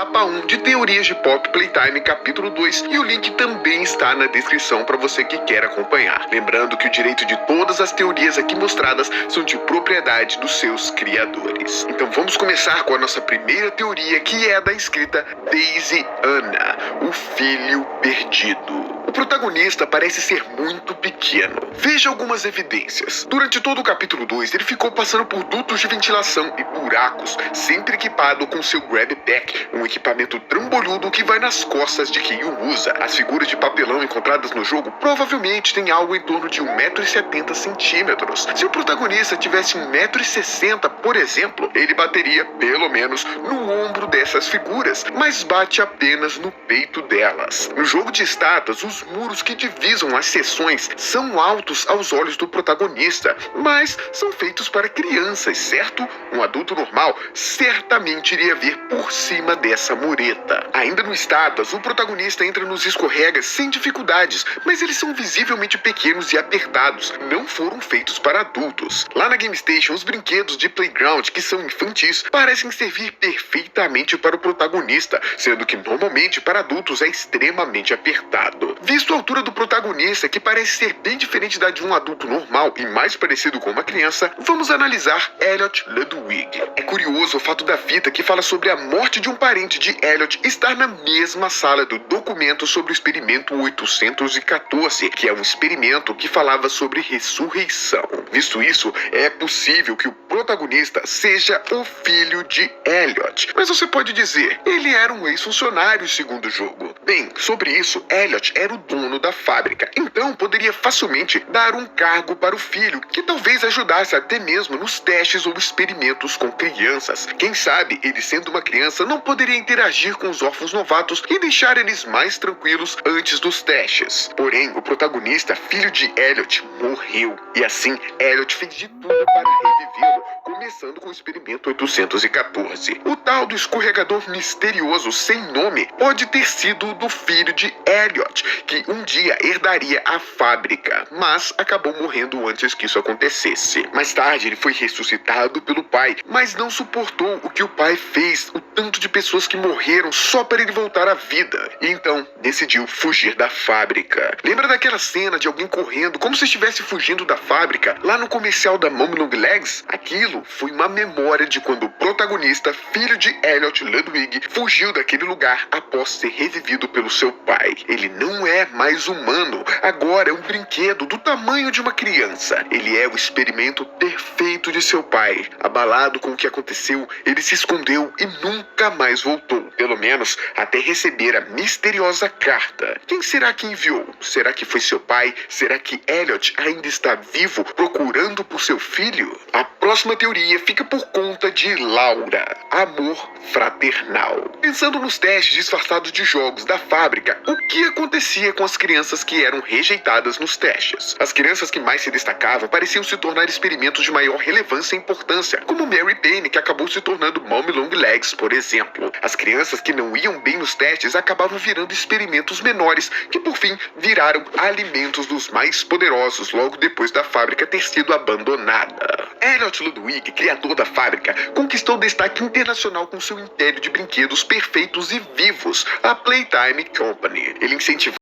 etapa 1 de Teorias de Pop Playtime capítulo 2 e o link também está na descrição para você que quer acompanhar. Lembrando que o direito de todas as teorias aqui mostradas são de propriedade dos seus criadores. Então vamos começar com a nossa primeira teoria, que é a da escrita Daisy Anna, o filho perdido. O protagonista parece ser muito pequeno. Veja algumas evidências. Durante todo o capítulo 2, ele ficou passando por dutos de ventilação e buracos, sempre equipado com seu grab pack, um equipamento trambolhudo que vai nas costas de quem o usa. As figuras de papelão encontradas no jogo provavelmente têm algo em torno de 1,70 m. Se o protagonista tivesse 1,60 m, por exemplo, ele bateria pelo menos no ombro dessas figuras, mas bate apenas no peito delas. No jogo de estátuas, os muros que divisam as seções são altos aos olhos do protagonista, mas são feitos para crianças, certo? Um adulto normal certamente iria ver por cima dessa mureta. Ainda no estátuas, o protagonista entra nos escorregas sem dificuldades, mas eles são visivelmente pequenos e apertados, não foram feitos para adultos. Lá na Game Station, os brinquedos de playground, que são infantis, parecem servir perfeitamente para o protagonista, sendo que normalmente para adultos é extremamente apertado. Visto a altura do protagonista, que parece ser bem diferente da de um adulto normal e mais parecido com uma criança, vamos analisar Elliot Ludwig. É curioso o fato da fita que fala sobre a morte de um parente de Elliot estar na mesma sala do documento sobre o experimento 814, que é um experimento que falava sobre ressurreição. Visto isso, é possível que o protagonista seja o filho de Elliot. Mas você pode dizer, ele era um ex-funcionário segundo o jogo. Bem, sobre isso, Elliot era o dono da fábrica, então poderia facilmente dar um cargo para o filho, que talvez ajudasse até mesmo nos testes ou experimentos com crianças. Quem sabe, ele sendo uma criança, não poderia interagir com os órfãos novatos e deixar eles mais tranquilos antes dos testes. Porém, o protagonista, filho de Elliot, morreu, e assim Elliot fez de tudo para revivê-lo, começando com o experimento 814. O tal do escorregador misterioso sem nome pode ter sido do filho de Elliot, que um dia herdaria a fábrica, mas acabou morrendo antes que isso acontecesse. Mais tarde, ele foi ressuscitado pelo pai, mas não suportou o que o pai fez, o tanto de pessoas que morreram só para ele voltar à vida, e então decidiu fugir da fábrica. Lembra daquela cena de alguém correndo como se estivesse fugindo da fábrica lá no comercial da Mom Long Legs? Aquilo foi uma memória de quando o protagonista, filho de Elliot Ludwig, fugiu daquele lugar após ser revivido pelo seu pai. Ele não é mais humano, agora é um brinquedo do tamanho de uma criança. Ele é o experimento perfeito de seu pai. Abalado com o que aconteceu, ele se escondeu e nunca mais voltou. Pelo menos até receber a misteriosa carta. Quem será que enviou? Será que foi seu pai? Será que Elliot ainda está vivo, procurando por seu filho? A próxima teoria fica por conta de Laura, amor fraternal. Pensando nos testes disfarçados de jogos da fábrica, o que acontecia com as crianças que eram rejeitadas nos testes? As crianças que mais se destacavam pareciam se tornar experimentos de maior relevância e importância, como Mary Payne, que acabou se tornando Mom Long Legs, por exemplo. As crianças que não iam bem nos testes acabavam virando experimentos menores, que por fim viraram alimentos dos mais poderosos logo depois da fábrica ter sido abandonada. Elliot Ludwig, criador da fábrica, conquistou destaque internacional com seu império de brinquedos perfeitos e vivos, a Playtime Company. Ele incentivou